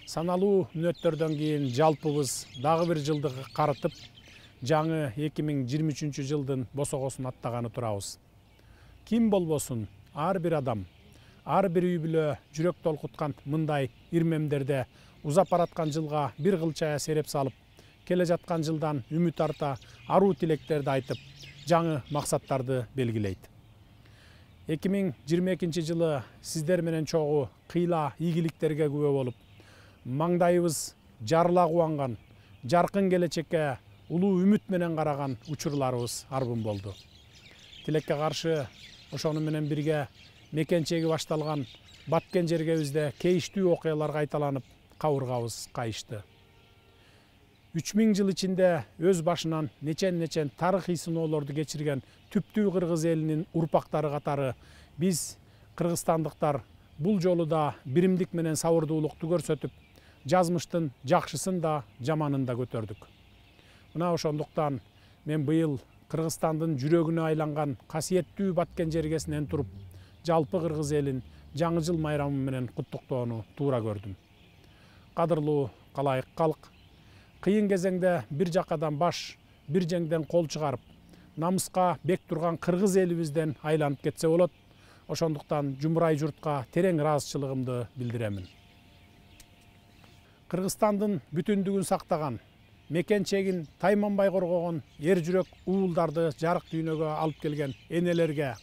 Саналуу мүнөттөрдөн кийин жалпыбыз дагы бир жылдыгы карытып, жаңы 2023 жылдын босогосун аттаганы турабыз. Ким болбосун, ар бир адам, ар бир үй бүлө жүрөк толкуткан мындай ирмемдерде узап бараткан жылга бир кылчая сереп салып, келе жаткан жылдан үмүт арта, аруу тилектерди айтып, жаңы максаттарды белгилейт. 2022 жылы сиздер менен чогуу кыйла ийгиликтерге күбө болуп, маңдайыбыз жарыла кубанган, жаркын келечекке улуу үмүт менен караган учурларыбыз арбын болду. Тилекке каршы ошону менен бирге мекенчеги башталган баткен жергебизде кейиштүү окуялар кайталанып, кабыргабыз кайышты. 3000 жыл ичинде өз башынан нечен тарыхый сыноолорду кечирген түптүү кыргыз элинин урпактары катары биз кыргызстандыктар бул жолу да биримдик менен сабырдуулукту көрсөтүп, жазмыштын жакшысын да жаманын да көтөрдүк. Мына ошондуктан мен быйыл Кыргызстандын жүрөгүнө айланган касиеттүү баткен жергесинен туруп, жалпы кыргыз элин жаңы жыл майрамы менен куттуктоону туура көрдүм. Кадырлуу калайык калк, кыйын кезеңде бир жакадан баш, бир жеңден кол чыгарып, намыска бек турган кыргыз элибизден айланып кетсе болот. Ошондуктан жумурай журтка терең ыраазычылыгымды билдиремин. Кыргызстандын бүтүндүгүн сактаган, мекенчегин тайманбай коргогон эр жүрөк уулдарды жарык дүйнөгө алып келген энелерге,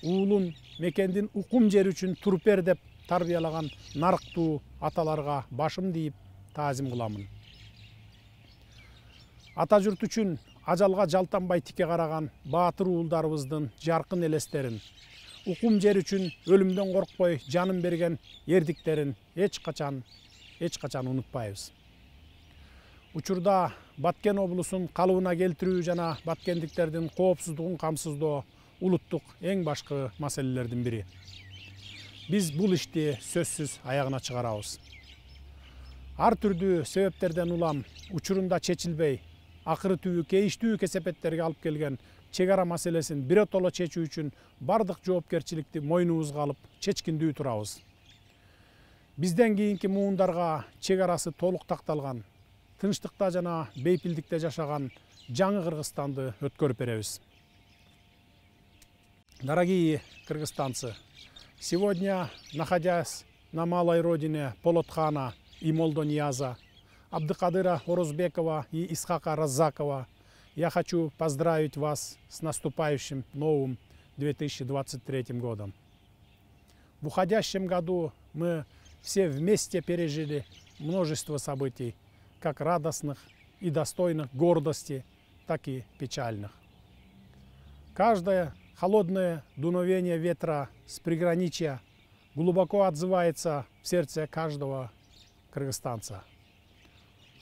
уулун мекендин укум жери үчүн туруп бер деп тарбиялаган нарыктуу аталарга башым тийип таазим кыламын. Ата журт үчүн ажалга жалтанбай тике караган баатыр уулдарыбыздын жаркын элестерин, укум жер үчүн өлүмдөн коркпой жанын берген эрдиктерин эч качан унутпайбыз. Учурда Баткен облусун калыбына келтирүү жана баткендиктердин коопсуздугун камсыздоо улуттук эң башкы маселелердин бири. Биз бул ишти сөзсүз аягына чыгарабыз. Ар түрдүү себептерден улам учурунда чечилбей, акыры түбү кейиштүү кесепеттерге алып келген чек ара маселесин биротоло чечүү үчүн бардык жоопкерчиликти мойнубузга алып чечкиндүү турабыз. Бизден кийинки муундарга чек арасы толук такталган, тынчтыкта жана бейпилдикте жашаган жаңы Кыргызстанды өткөрүп беребиз. Дорогие кыргызстанцы, сегодня, находясь на малой родине Полотхана и Молдонияза, Абдыкадыра Орозбекова и Исхака Раззакова, я хочу поздравить вас с наступающим новым 2023 годом. В уходящем году мы все вместе пережили множество событий, как радостных и достойных гордости, так и печальных. Каждое холодное дуновение ветра с приграничья глубоко отзывается в сердце каждого кыргызстанца.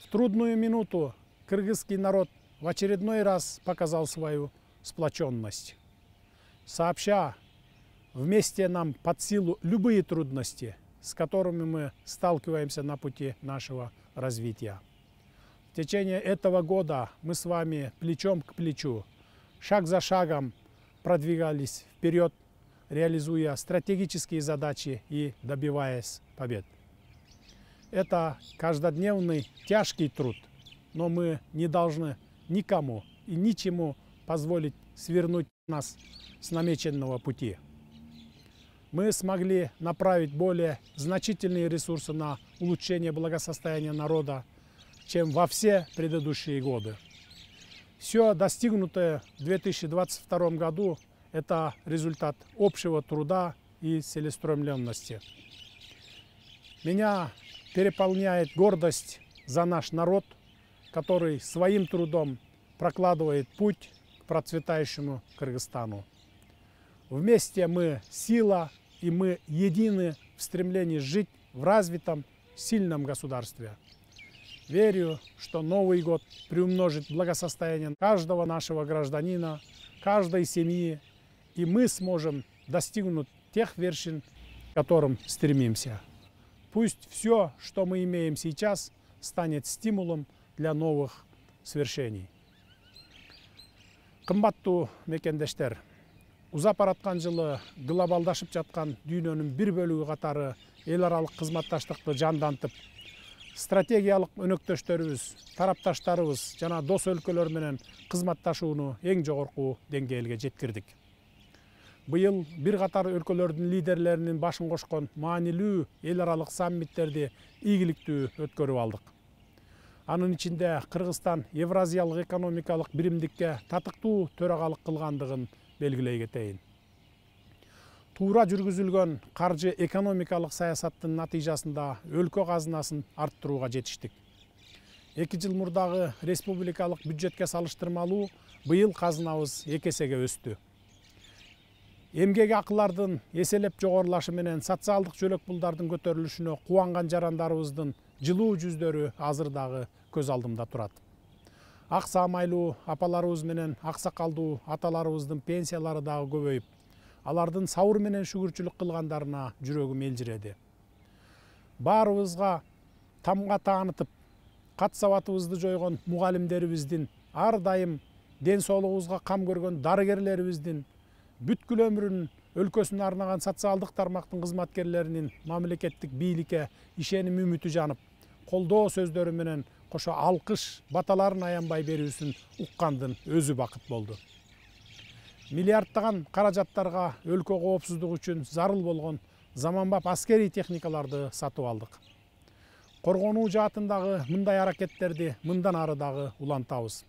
В трудную минуту кыргызский народ в очередной раз показал свою сплоченность, сообща вместе нам под силу любые трудности, с которыми мы сталкиваемся на пути нашего развития. В течение этого года мы с вами плечом к плечу, шаг за шагом продвигались вперед, реализуя стратегические задачи и добиваясь побед. Это каждодневный тяжкий труд, но мы не должны никому и ничему позволить свернуть нас с намеченного пути. Мы смогли направить более значительные ресурсы на улучшение благосостояния народа, чем во все предыдущие годы. Все достигнутое в 2022 году – это результат общего труда и целеустремленности. Меня переполняет гордость за наш народ, который своим трудом прокладывает путь к процветающему Кыргызстану. Вместе мы сила, и мы едины в стремлении жить в развитом, сильном государстве. Верю, что Новый год приумножит благосостояние каждого нашего гражданина, каждой семьи, и мы сможем достигнуть тех вершин, к которым стремимся. Пусть все, что мы имеем сейчас, станет стимулом для новых свершений. Кымбаттуу мекендештер, узап бараткан жылы глобалдашып жаткан дүйнөнүн бир бөлүгү катары эл аралык кызматташтыкты жандантып, стратегиялык өнөктөштөрүбүз, тарапташтарыбыз жана дос өлкөлөр менен кызматташууну эң жогорку деңгээлге жеткирдик. Быйыл бир катар өлкөлөрдүн лидерлеринин башын кошкон маанилүү эл аралык саммиттерди ийгиликтүү өткөрүп алдык. Анын ичинде Кыргызстан Евразиялык экономикалык биримдикке татыктуу төрагалык кылгандыгын белгилей кетейин. Туура жүргүзүлгөн каржы экономикалык саясаттын натыйжасында өлкө казынасын арттырууга жетиштик. 2 жыл мурдагы республикалык бюджетке салыштырмалуу быйыл казынабыз 2 эсеге өстү. Эмгек акылардын эселеп жогорулашы менен социалдык жөлөк пулдардын көтөрүлүшүнө кубанган жарандарыбыздын жылуу жүздөрү азыр дагы көз алдымда турат. Ак саамайлуу апаларыбыз менен аксакалдуу аталарыбыздын пенсиялары дагы көбөйүп, алардын сабыр менен шүгүрчүлүк кылгандарына жүрөгүм элжиреди. Баарыбызга тамга таанытып, кат сабатыбызды жойгон мугалимдерибиздин, ар дайым ден соолугубузга кам көргөн дарыгерлерибиздин, бүткүл өмүрүн өлкөсүнө арнаган социалдык тармактын кызматкерлеринин мамлекеттик бийликке ишеним үмүтү жанып, колдоо сөздөрү менен кошо алкыш баталарын аянбай берүүсүн уккандын өзү бакыт болду. Миллиардтаган каражаттарга өлкө коопсуздугу үчүн зарыл болгон заманбап аскерий техникаларды сатып алдык. Коргонуу жаатындагы мындай аракеттерди мындан ары дагы улантабыз.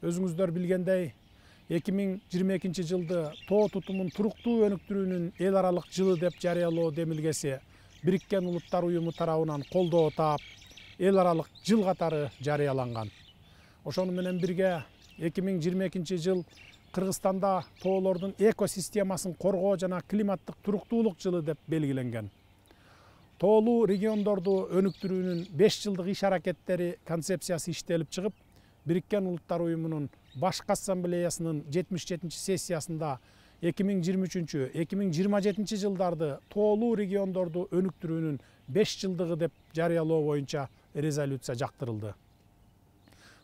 Өзүңүздөр билгендей, 2022 жылды тоо тутумун туруктуу өнүктүрүүнүн эл аралык жылы деп жарыялоо демилгеси Бириккен Улуттар Уюму тарабынан колдоо таап, эл аралык жыл катары жарыяланган. Ошону менен бирге 2022 жыл Кыргызстанда тоолордун экосистемасын коргоо жана климаттык туруктуулук жылы деп белгиленген. Тоолуу региондорду өнүктүрүүнүн 5 жылдык иш аракеттери концепциясы иштелип чыгып, Бириккен Улуттар Уюмунун Башкы Ассамблеясынын 77 сессиясында 2023-2027 жылдарды тоолуу региондорду өнүктүрүүнүн 5 жылдыгы деп жарыялоо боюнча резолюция жактырылды.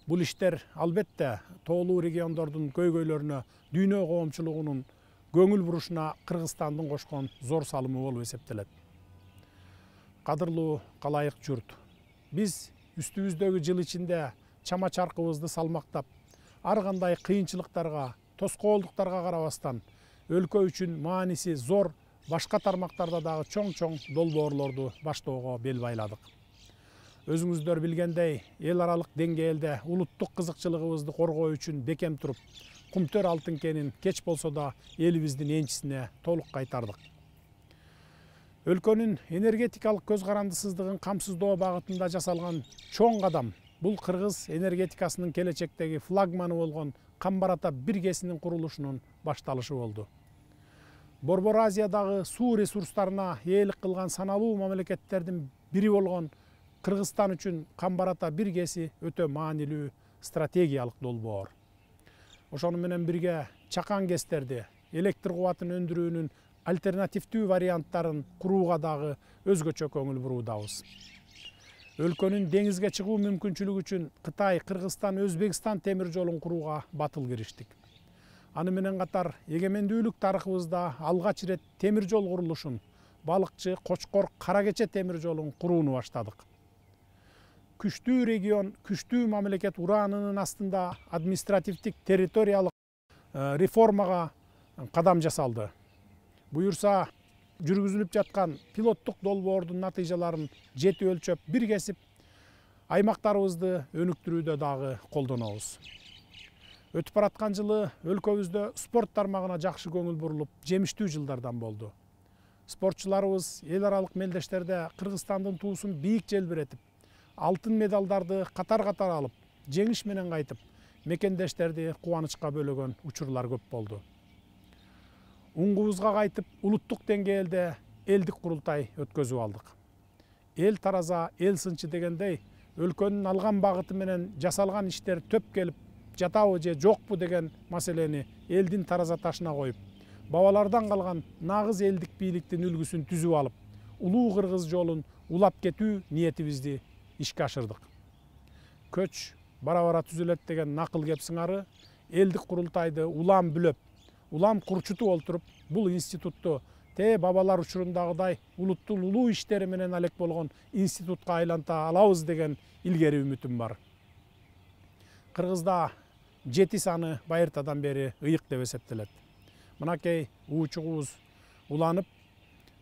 Бул иштер албетте тоолуу региондордун көйгөйлөрүнө, дүйнө коомчулугунун көңүл бурушуна Кыргызстандын кошкон зор салымы болуп эсептелет. Кадырлуу калайык журт, биз үстүбүздөгү жыл ичинде чама чаркыбызды салмактап, ар кандай кыйынчылыктарга, тоскоолдуктарга карабастан, өлкө үчүн мааниси зор башка тармактарда дагы чоң долбоорлорду баштоого бел байладык. Өзүңүздөр билгендей, эл аралык деңгээлде улуттук кызыкчылыгыбызды коргоо үчүн бекем туруп, Кумтөр алтын кенин кеч болсо да элибиздин энчисине толук кайтардык. Өлкөнүн энергетикалык көз карандысыздыгын камсыздоо багытында жасалган чоң кадам бул Кыргыз энергетикасынын келечектеги флагманы болгон Камбар-Ата биргесинин курулушунун башталышы болду. Борбор Азиядагы суу ресурстарына ээлик кылган саналуу мамлекеттердин бири болгон Кыргызстан үчүн Камбар-Ата биргеси өтө маанилүү стратегиялык долбоор. Ошону менен бирге чакан кестерди, электр кубатын өндүрүүнүн альтернативдүү варианттарын курууга дагы өзгөчө көңүл буруудабыз. Өлкөнүн деңизге чыгуу мүмкүнчүлүгү үчүн Кытай, Кыргызстан, Өзбекстан темир жолун курууга батыл кириштик. Аны менен катар эгемендүүлүк тарыхыбызда алгач ирет темир жол курулушун, Балыкчы, Кочкор, Каракече темир жолун курууну баштадык. Күчтүү регион, күчтүү мамлекет ураанынын астында административдик территориялык реформага кадам жасалды. Буюрса, жүргүзүлүп жаткан пилоттук долбоордун натыйжаларын жети өлчөп бир кесип, аймактарыбызды өнүктүрүүдө дагы колдонобуз. Өтүп бараткан жылы өлкөбүздө спорт тармагына жакшы көңүл бурулуп, жемиштүү жылдардан болду. Спортчуларыбыз эл аралык мелдештерде Кыргызстандын туусун бийик желбиретип, алтын медалдарды катар-катар алып, жеңиш менен кайтып, мекендештерди кубанычка бөлөгөн учурлар көп болду. Уңгубузга кайтып, улуттук деңгээлде элдик курултай өткөзүп алдык. Эл тараза, эл сынчы дегендей, өлкөнүн алган багыты менен жасалган иштер төп келип, жатабы же жокпу деген маселени элдин тараза ташына коюп, бабалардан калган нагыз элдик бийликтин үлгүсүн түзүп алып, улуу кыргыз жолун улап кетүү ниетибизди ишке ашырдык. Көч бара-бара түзүлөт деген накыл кеп сыңары, элдик курултайды улам бүлөп, улам курчутуп олтуруп, бул институтту бабалар учурундагыдай улуттун улуу иштери менен алек болгон институтка айланта алабыз деген илгери үмүтүм бар. Кыргызда 7 саны байыртадан бери ыйык деп эсептелет. Мынакей уучугубуз уланып,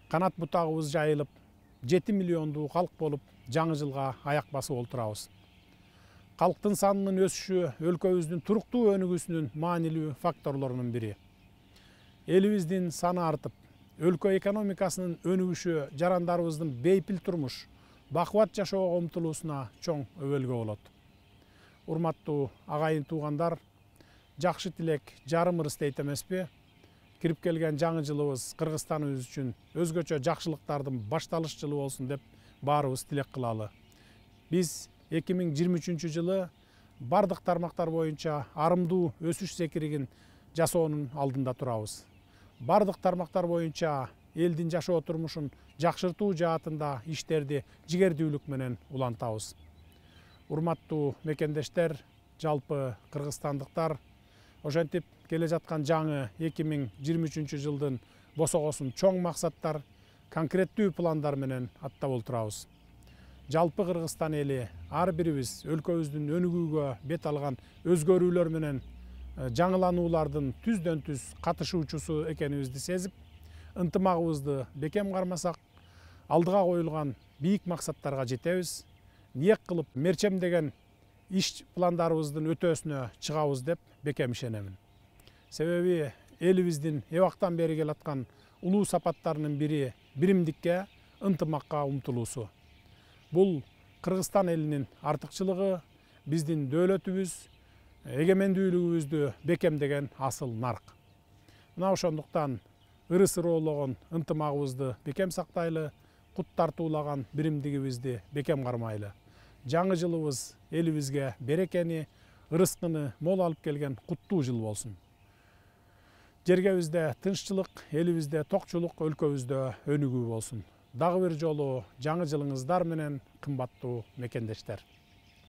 канат бутагыбыз жайылып, 7 миллиондуу калк болуп, жаңы жылга аяк басып олтурабыз. Калктын санынын өсүшү өлкөбүздүн туруктуу өнүгүүсүнүн маанилүү факторлорунун бири. Элибиздин саны артып, өлкө экономикасынын өнүгүшү жарандарыбыздын бейпил турмуш, бакубат жашоого умтулуусуна чоң өбөлгө болот. Урматтуу агайын туугандар, жакшы тилек жарым ырыс дейт эмеспи? Кирип келген жаңы жылыбыз Кыргызстаныбыз үчүн өзгөчө жакшылыктардын башталыш жылы болсун деп баарыбыз тилек кылалы. Биз 2023 жылы бардык тармактар боюнча арымдуу өсүш секиригин жасоонун алдында турабыз. Бардык тармактар боюнча элдин жашоо турмушун жакшыртуу жаатында иштерди жигердүүлүк менен улантабыз. Урматтуу мекендештер, жалпы кыргызстандыктар, ошентип келе жаткан жаңы 2023 жылдын босогосун чоң максаттар, конкреттүү пландар менен аттап олтурабыз. Жалпы Кыргызстан эли ар бирибиз өлкөбүздүн өнүгүүгө бет алган өзгөрүүлөр менен жаңылануулардын түздөн түз катышуучусу экенибизди сезип, ынтымагыбызды бекем кармасак, алдыга коюлган бийик максаттарга жетебиз, ниет кылып мерчемдеген иш пландарыбыздын өтөөсүнө чыгабыз деп бекем ишенемин. Себеби элибиздин эбактан бери келаткан улуу сапаттарынын бири биримдикке, ынтымакка умтулуусу. Бул Кыргызстан элинин артыкчылыгы, биздин дөөлөтүбүз, эгемендүүлүгүбүздү бекемдеген асыл нарк. Мына ошондуктан ырыс ыроологон ынтымагыбызды бекем сактайлы, кут тартуулаган биримдигибизди бекем кармайлы. Жаңы жылыбыз элибизге берекени, ырыскыны мол алып келген куттуу жыл болсун. Жергебизде тынччылык, элибизде токчулук, өлкөбүздө өнүгүү болсун. Дагы бир жолу жаңы жылыңыздар менен, кымбаттуу мекендештер.